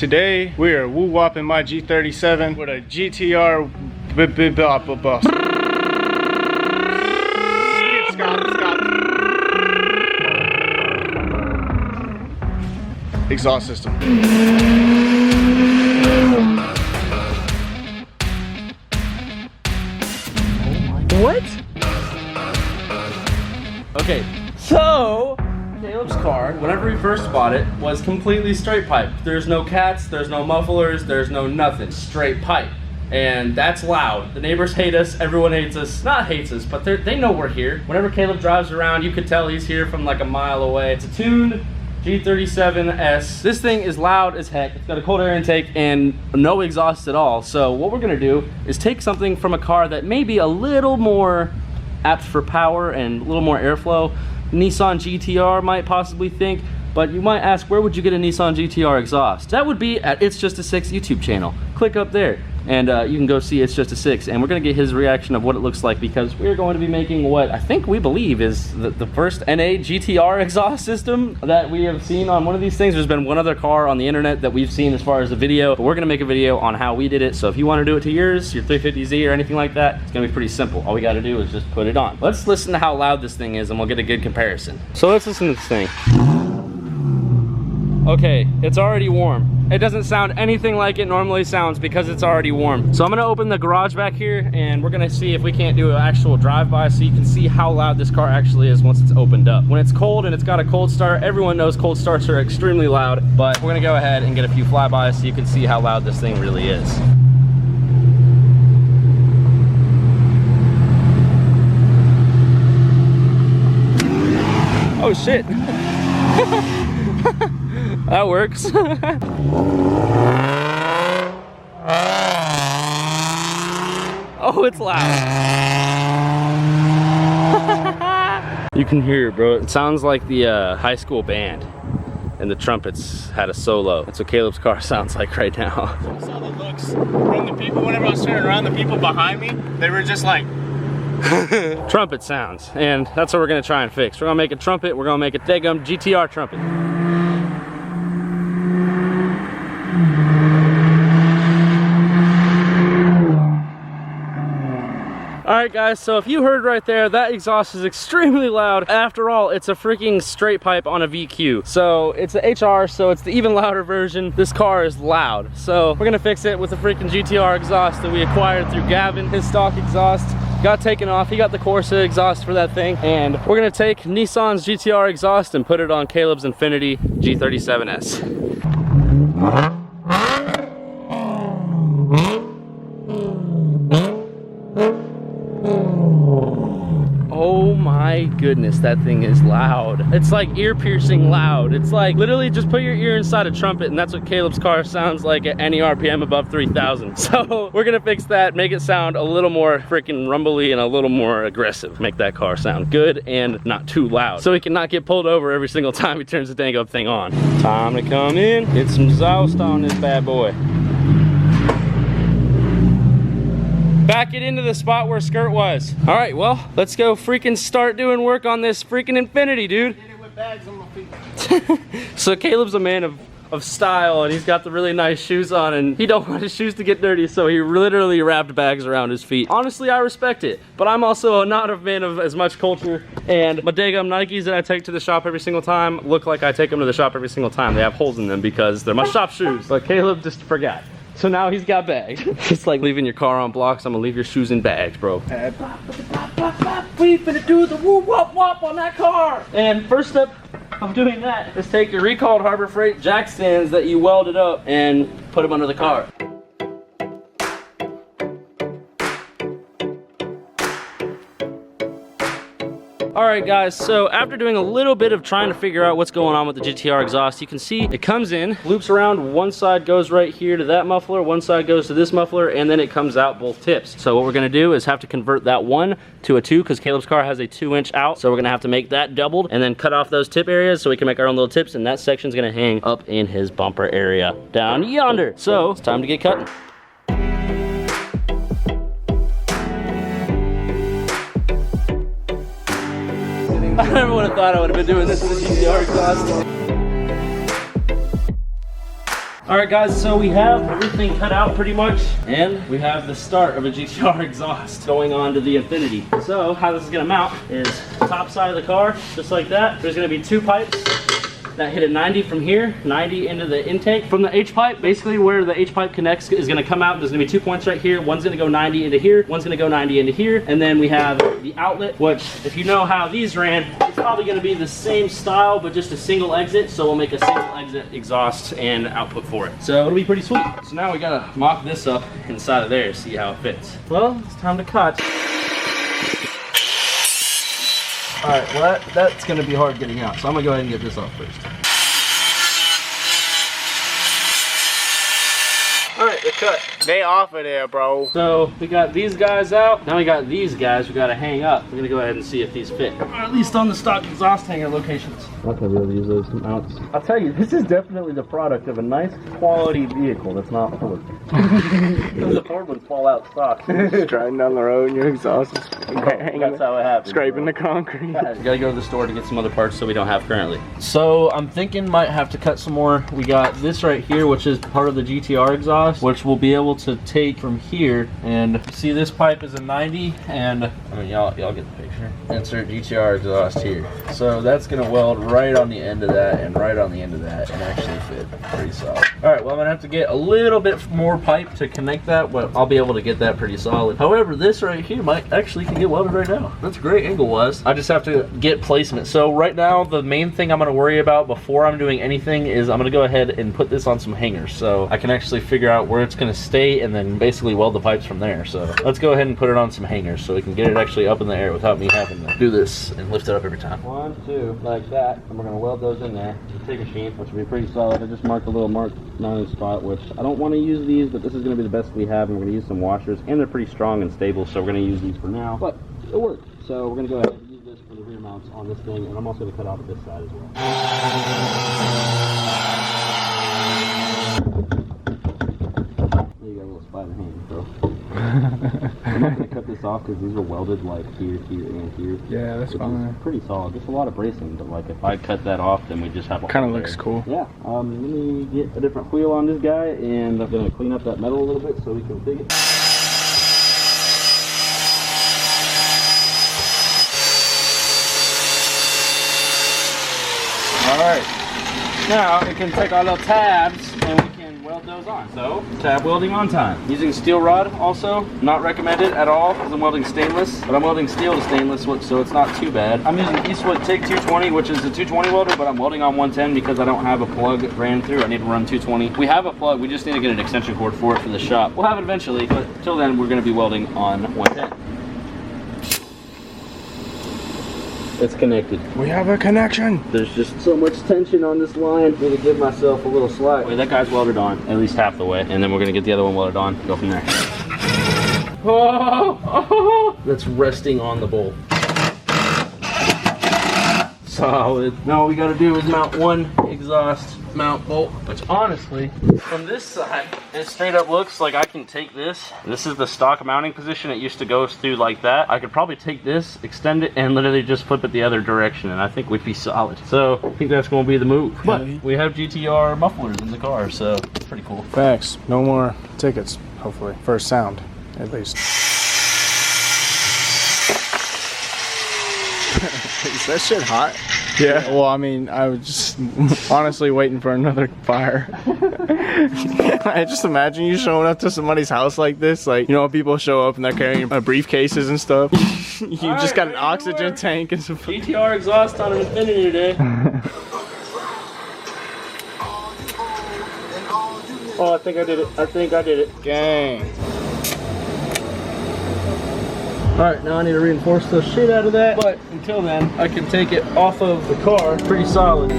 Today we are woo-wopping my G37 with a GTR exhaust system. What? Okay, so Caleb's car, whenever he first bought it, was completely straight pipe. There's no cats, there's no mufflers, there's no nothing. Straight pipe. And that's loud. The neighbors hate us, everyone hates us. Not hates us, but they know we're here. Whenever Caleb drives around, you could tell he's here from like a mile away. It's a tuned G37S. This thing is loud as heck. It's got a cold air intake and no exhaust at all. So what we're gonna do is take something from a car that may be a little more apt for power and a little more airflow. Nissan GTR might possibly think, but you might ask, where would you get a Nissan GTR exhaust? That would be at It's Just a 6 YouTube channel. Click up there and you can go see It's Just a 6, and we're gonna get his reaction of what it looks like, because we're going to be making what I think we believe is the first NA GTR exhaust system that we have seen on one of these things. There's been one other car on the internet that we've seen as far as the video, but we're gonna make a video on how we did it. So if you wanna do it to yours, your 350Z or anything like that, it's gonna be pretty simple. All we gotta do is just put it on. Let's listen to how loud this thing is and we'll get a good comparison. So let's listen to this thing. Okay, it's already warm. It doesn't sound anything like it normally sounds because it's already warm. So I'm gonna open the garage back here and we're gonna see if we can't do an actual drive-by so you can see how loud this car actually is once it's opened up. When it's cold and it's got a cold start, everyone knows cold starts are extremely loud, but we're gonna go ahead and get a few flybys so you can see how loud this thing really is. Oh shit. That works. Oh, it's loud. You can hear it, bro. It sounds like the high school band and the trumpets had a solo. That's what Caleb's car sounds like right now. I saw the looks from the people whenever I was turning around. The people behind me, they were just like trumpet sounds, and that's what we're gonna try and fix. We're gonna make a trumpet. We're gonna make a daggum GTR trumpet. Alright guys, so if you heard right there, that exhaust is extremely loud. After all, it's a freaking straight pipe on a VQ. So it's an HR, so it's the even louder version. This car is loud. So we're gonna fix it with a freaking GTR exhaust that we acquired through Gavin. His stock exhaust got taken off. He got the Corsa exhaust for that thing. And we're gonna take Nissan's GTR exhaust and put it on Caleb's Infiniti G37S. Oh my goodness, that thing is loud. It's like ear-piercing loud. It's like literally just put your ear inside a trumpet and that's what Caleb's car sounds like at any RPM above 3,000. So we're gonna fix that, make it sound a little more freaking rumbly and a little more aggressive. Make that car sound good and not too loud, so he can not get pulled over every single time he turns the dang up thing on. Time to come in, get some exhaust on this bad boy. Back it into the spot where skirt was. All right, well, let's go freaking start doing work on this freaking Infiniti, dude. did it with bags on my feet. So Caleb's a man of style, and he's got the really nice shoes on, and he don't want his shoes to get dirty, so he literally wrapped bags around his feet. Honestly, I respect it, but I'm also not a man of as much culture, and my daggum Nikes that I take to the shop every single time look like I take them to the shop every single time. They have holes in them because they're my shop shoes, but Caleb just forgot. So now he's got bags. It's like leaving your car on blocks. I'm gonna leave your shoes in bags, bro. We finna do the woo wop wop on that car. And first step of doing that is take your recalled Harbor Freight jack stands that you welded up and put them under the car. Alright guys, so after doing a little bit of trying to figure out what's going on with the GTR exhaust, you can see it comes in, loops around, one side goes right here to that muffler, one side goes to this muffler, and then it comes out both tips. So what we're gonna do is have to convert that 1 to a 2, because Caleb's car has a 2-inch out, so we're gonna have to make that doubled and then cut off those tip areas so we can make our own little tips, and that section's gonna hang up in his bumper area down yonder. So it's time to get cutting. I never would have thought I would have been doing this with a GTR exhaust. All right, guys, so we have everything cut out pretty much, and we have the start of a GTR exhaust going on to the Infinity. So how this is gonna mount is top side of the car, just like that. There's gonna be 2 pipes that hit at 90 from here, 90 into the intake. From the H-pipe, basically where the H-pipe connects is gonna come out. There's gonna be 2 points right here. One's gonna go 90 into here, one's gonna go 90 into here. And then we have the outlet, which if you know how these ran, it's probably gonna be the same style, but just a single exit. So we'll make a single exit exhaust and output for it. So it'll be pretty sweet. So now we gotta mock this up inside of there, see how it fits. Well, it's time to cut. All right, well that's gonna be hard getting out, so I'm gonna go ahead and get this off first. All right, they're cut. They off of there, bro. So we got these guys out. Now we got these guys we gotta hang up. We're gonna go ahead and see if these fit. Or at least on the stock exhaust hanger locations. I'm not gonna be able to use those mounts. I'll tell you, this is definitely the product of a nice quality vehicle that's not Ford. The Ford would fall out stock. Driving down the road and your exhaust is That's how it happens. scraping the concrete. We gotta go to the store to get some other parts that we don't have currently. So I'm thinking might have to cut some more. We got this right here, which is part of the GTR exhaust, which we'll be able to take from here. And see, this pipe is a 90, and I mean y'all get the picture. Insert GTR exhaust here. So that's gonna weld right on the end of that and right on the end of that, and actually fit pretty solid. All right, well I'm gonna have to get a little bit more pipe to connect that, but I'll be able to get that pretty solid. However, this right here might actually can get welded right now. That's great angle wise. I just have to get placement. So right now, the main thing I'm gonna worry about before I'm doing anything is I'm gonna go ahead and put this on some hangers so I can actually figure out where it's gonna stay and then basically weld the pipes from there. So let's go ahead and put it on some hangers so we can get it actually up in the air without me having to do this and lift it up every time. 1, 2, like that, and we're gonna weld those in there. The TIG machine, which will be pretty solid. I just marked a little mark 9 spot, which I don't want to use these, but this is gonna be the best we have, and we're gonna use some washers, and they're pretty strong and stable, so we're gonna use these for now. But it'll work. So we're gonna go ahead and use this for the rear mounts on this thing, and I'm also gonna cut off this side as well. You got a little spot in the hand, bro. I'm not gonna cut this off because these are welded like here, here, and here. Yeah, that's fine. Pretty solid. Just a lot of bracing, but like if I cut that off, then we just have a Kind of looks cool. Yeah. Let me get a different wheel on this guy, and I'm gonna clean up that metal a little bit so we can dig it. Alright, now we can take our little tabs and we can weld those on. So, tab welding on time. Using steel rod also, not recommended at all because I'm welding stainless, but I'm welding steel to stainless, so it's not too bad. I'm using Eastwood TIG 220, which is a 220 welder, but I'm welding on 110 because I don't have a plug ran through. I need to run 220. We have a plug, we just need to get an extension cord for it for the shop. We'll have it eventually, but till then we're going to be welding on 110. It's connected. We have a connection. There's just so much tension on this line. I need to give myself a little slack. Wait, that guy's welded on at least half the way, and then we're gonna get the other one welded on. Go from there. Oh, that's resting on the bolt. Solid. Now all we gotta do is mount one exhaust mount bolt, which honestly, from this side, it straight up looks like I can take this. This is the stock mounting position. It used to go through like that. I could probably take this, extend it, and literally just flip it the other direction, and I think we'd be solid. So I think that's gonna be the move. But we have GTR mufflers in the car, so it's pretty cool. Thanks. No more tickets, hopefully. First sound, at least. Is that shit hot? Yeah. Well, I mean, I was just honestly waiting for another fire. I just imagine you showing up to somebody's house like this. Like, you know, people show up and they're carrying briefcases and stuff. You just got an oxygen tank and some GTR exhaust on an Infinity today. Oh, I think I did it. I think I did it. gang. Alright, now I need to reinforce the shit out of that, but until then, I can take it off of the car pretty solid.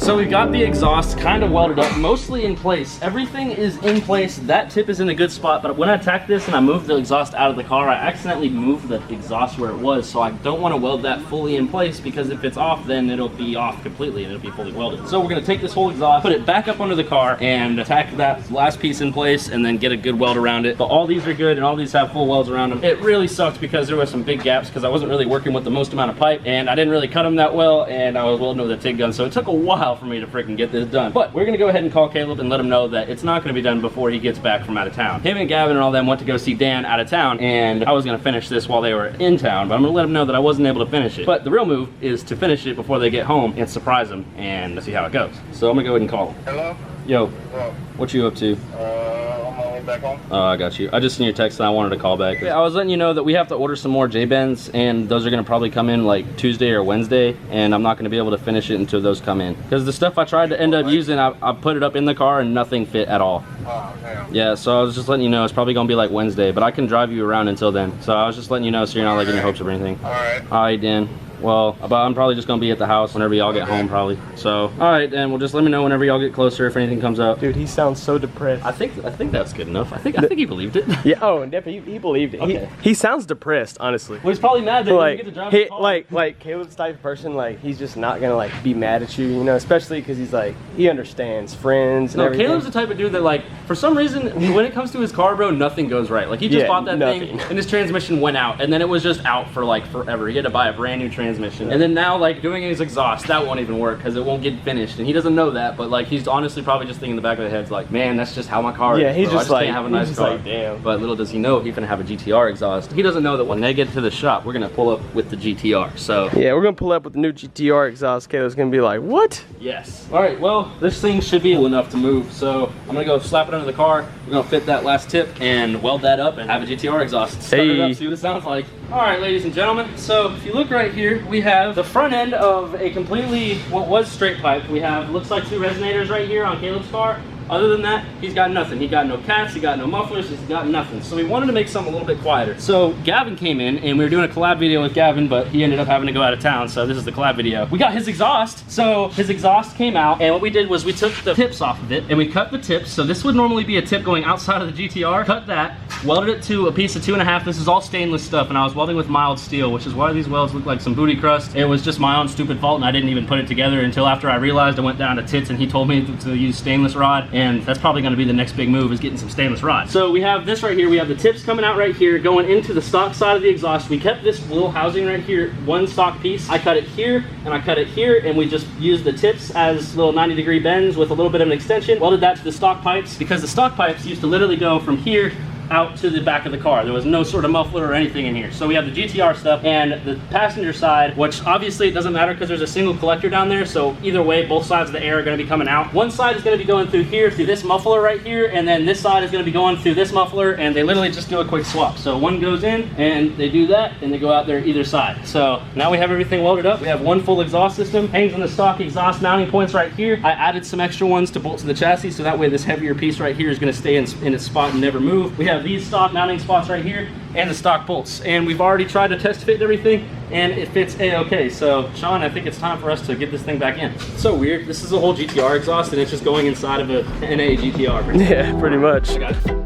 So we got the exhaust kind of welded up, mostly in place. Everything is in place. That tip is in a good spot, but when I attacked this and I moved the exhaust out of the car, I accidentally moved the exhaust where it was, so I don't want to weld that fully in place, because if it's off, then it'll be off completely and it'll be fully welded. So we're gonna take this whole exhaust, put it back up under the car, and attack that last piece in place, and then get a good weld around it. But all these are good, and all these have full welds around them. It really sucked because there was some big gaps, because I wasn't really working with the most amount of pipe, and I didn't really cut them that well, and I was welding with a TIG gun, so it took a while for me to freaking get this done. But we're gonna go ahead and call Caleb and let him know that it's not gonna be done before he gets back from out of town. Him and Gavin and all them went to go see Dan out of town, and I was gonna finish this while they were in town, but I'm gonna let them know that I wasn't able to finish it. But the real move is to finish it before they get home and surprise them and see how it goes. So I'm gonna go ahead and call him. Hello? Yo, Hello. what you up to? On my way back home. Oh, I got you. I just seen your text and I wanted to call back. I was letting you know that we have to order some more J-bends, and those are gonna probably come in like Tuesday or Wednesday, and I'm not gonna be able to finish it until those come in. Because the stuff I tried to end up using, I put it up in the car and nothing fit at all. Oh, damn. Yeah, so I was just letting you know it's probably gonna be like Wednesday, but I can drive you around until then. So I was just letting you know so you're not like getting your hopes up or anything. Alright. Alright, Dan. Well, I'm probably just gonna be at the house whenever y'all get home, probably. So, all right, then. Well, just let me know whenever y'all get closer if anything comes up. Dude, he sounds so depressed. I think that's good enough. I think he believed it. Yeah. Oh, definitely, he believed it. Okay. He sounds depressed, honestly. Well, he's probably mad that he didn't get to drive his car. Like Caleb's type of person, like he's just not gonna like be mad at you, you know, especially because he's like he understands friends and everything. Caleb's the type of dude that, like, for some reason, when it comes to his car, bro, nothing goes right. Like, he just bought that thing and his transmission went out, and then it was just out for like forever. He had to buy a brand new transmission, and then now, like, doing his exhaust, that won't even work because it won't get finished, and he doesn't know that. But like, he's honestly probably just thinking in the back of the head, like, man, that's just how my car is. Yeah, he's bro. just I like, can't have a nice car. like, damn. But little does he know he's gonna have a GTR exhaust. He doesn't know that when they get to the shop, we're gonna pull up with the GTR. So yeah, we're gonna pull up with the new GTR exhaust. Caleb's gonna be like, what? yes. All right. Well, this thing should be enough to move. So I'm gonna go slap it under the car. We're gonna fit that last tip and weld that up and have a GTR exhaust. Start it up, see what it sounds like. All right, ladies and gentlemen. So if you look right here, we have the front end of a completely what was straight pipe. We have, looks like, 2 resonators right here on Caleb's car. Other than that, he's got nothing. He got no cats, he got no mufflers, he's got nothing. So we wanted to make something a little bit quieter. So Gavin came in, and we were doing a collab video with Gavin, but he ended up having to go out of town, so this is the collab video. We got his exhaust. So his exhaust came out, and what we did was we took the tips off of it, and we cut the tips. So this would normally be a tip going outside of the GTR. Cut that, welded it to a piece of 2.5. This is all stainless stuff, and I was welding with mild steel, which is why these welds look like some booty crust. It was just my own stupid fault, and I didn't even put it together until after I realized. I went down to tits, and he told me to use stainless rod, and that's probably gonna be the next big move, is getting some stainless rod. So we have this right here. We have the tips coming out right here, going into the stock side of the exhaust. We kept this little housing right here, one stock piece. I cut it here, and I cut it here, and we just used the tips as little 90-degree bends with a little bit of an extension. Welded that to the stock pipes, because the stock pipes used to literally go from here out to the back of the car. There was no sort of muffler or anything in here. So we have the GTR stuff and the passenger side, which obviously it doesn't matter because there's a single collector down there. So either way, both sides of the air are gonna be coming out. One side is gonna be going through here, through this muffler right here, and then this side is gonna be going through this muffler, and they literally just do a quick swap. So one goes in, and they do that, and they go out there either side. So now we have everything welded up. We have one full exhaust system, hangs on the stock exhaust mounting points right here. I added some extra ones to bolt to the chassis, so that way this heavier piece right here is gonna stay in its spot and never move. We have these stock mounting spots right here and the stock bolts, and we've already tried to test fit everything, and it fits a-okay. So Sean, I think it's time for us to get this thing back in. It's so weird. This is a whole GTR exhaust, and it's just going inside of a NA GTR. Yeah, pretty much. I got it.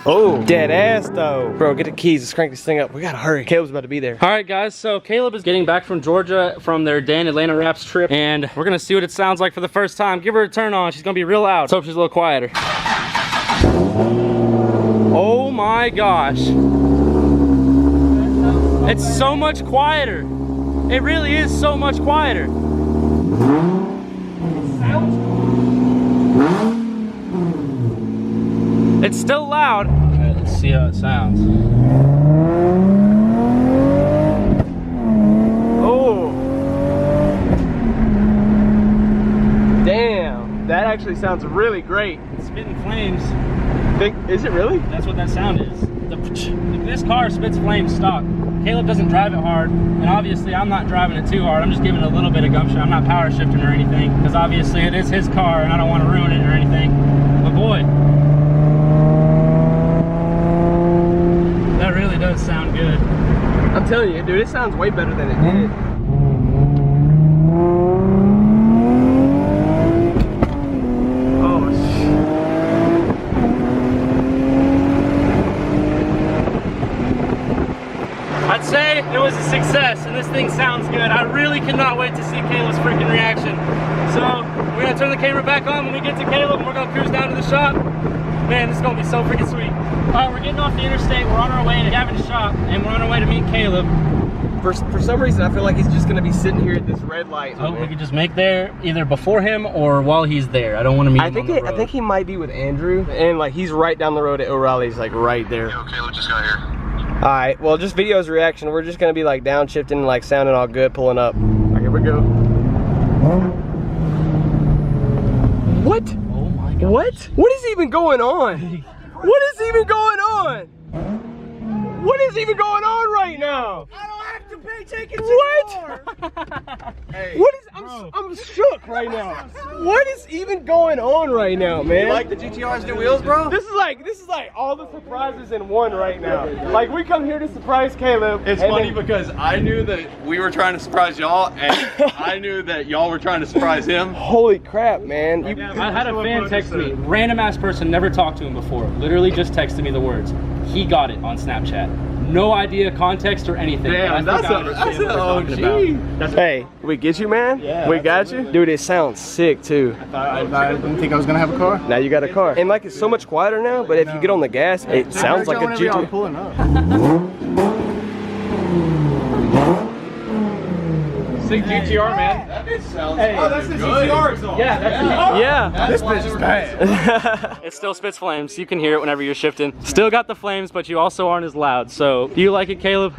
Oh, dead ass though. Bro, get the keys. Let's crank this thing up. We gotta hurry. Caleb's about to be there. All right, guys. So Caleb is getting back from Georgia from their Dan Atlanta Raps trip, and we're gonna see what it sounds like for the first time. Give her a turn on. She's gonna be real loud. Let's hope she's a little quieter. Oh my gosh. It's so much quieter. It really is so much quieter. It's still loud. Okay, let's see how it sounds. Oh. Damn. That actually sounds really great. It's spitting flames. Is it really? That's what that sound is. This car spits flames stock. Caleb doesn't drive it hard, and obviously I'm not driving it too hard. I'm just giving it a little bit of gumption. I'm not power shifting or anything, because obviously it is his car and I don't want to ruin it or anything. But boy, that really does sound good. I'm telling you, dude, it sounds way better than it did. I'd say it was a success, and this thing sounds good. I really cannot wait to see Caleb's freaking reaction. So we're gonna turn the camera back on when we get to Caleb, and we're gonna cruise down to the shop. Man, this is gonna be so freaking sweet. All right, we're getting off the interstate. We're on our way to Gavin's shop, and we're on our way to meet Caleb. For some reason, I feel like he's just gonna be sitting here at this red light. So we could just make there either before him or while he's there. I don't want to meet him on the road. I think he might be with Andrew, and like he's right down the road at O'Reilly's, like right there. Yo, Caleb just got here. All right, well, just video his reaction. We're just gonna be like downshifting, like sounding all good, pulling up. All right, here we go. What? Oh my god. What? What is even going on? What is even going on? What is even going on right now? I don't have to pay tickets What? Hey, What is? I'm shook right now. What is even going on right now, man? you like the GTR's new wheels, bro? This is like all the surprises in one right now. Like we come here to surprise Caleb. It's and funny then- because I knew that we were trying to surprise y'all, and I knew that y'all were trying to surprise him. Holy crap, man! I had a fan text me, random ass person, never talked to him before, literally just texted me the words. He got it on Snapchat. No idea context or anything. Damn, but I think that's I understand an what they're talking OG. about. Hey, we get you, man. Yeah, we got you, dude. It sounds sick too. I didn't think I was gonna have a car. Now you got a car, and like it's so much quieter now. But if you get on the gas, it sounds like a Whenever y'all GT. pulling up. Sick GTR, man. That bitch sounds Oh, that's the GTR exhaust. Yeah, that's Yeah. This bitch is bad. It still spits flames. You can hear it whenever you're shifting. Still got the flames, but you also aren't as loud. So, do you like it, Caleb?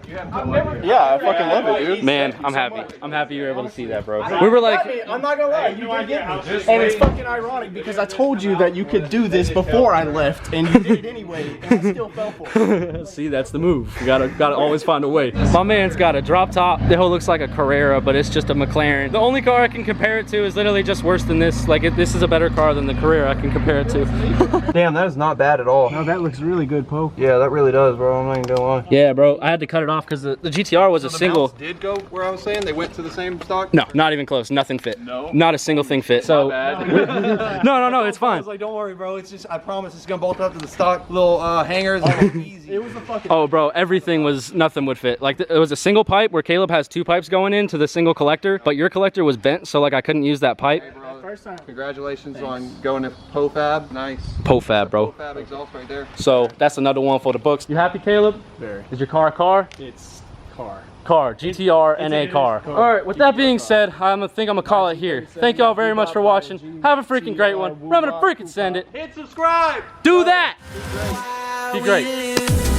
Yeah, I fucking love it, dude. Man, I'm happy. I'm happy you were able to see that, bro. We were like, I'm not gonna lie, you did get me. And it's fucking ironic because I told you that you could do this before I left, and you did it anyway, and I still fell for it. see, that's the move. You gotta always find a way. My man's got a drop top. The whole looks like a Carrera, but it's just a McLaren. The only car I can compare it to is literally just worse than this. Like, this is a better car than the Carrera I can compare it to. Damn, that is not bad at all. No, that looks really good, Poe. Yeah, that really does, bro. I'm not even gonna lie. Yeah, bro. I had to cut it off because the GTR was a The single. mounts did go where I was saying they went to the same stock. No, not even close. Nothing fit. No? Not a single thing fit. So, no, it's I fine. was like, don't worry, bro. It's just, I promise, it's gonna bolt up to the stock little hangers. Easy. It was a fucking. Oh, bro, everything was, nothing would fit. Like, it was a single pipe where Caleb has two pipes going into the single collector, but your collector was bent, so like I couldn't use that pipe. First time. Congratulations on going to Poefab. Nice. Poefab, bro. Poefab exhaust right there. So that's another one for the books. You happy, Caleb? Very. Is your car a car? It's car. Car, GTR NA car. All right, with that being said, I think I'm gonna call it here. Thank y'all very much for watching. Have a freaking great one. Remember to freaking send it. Hit subscribe. Do that. Be great.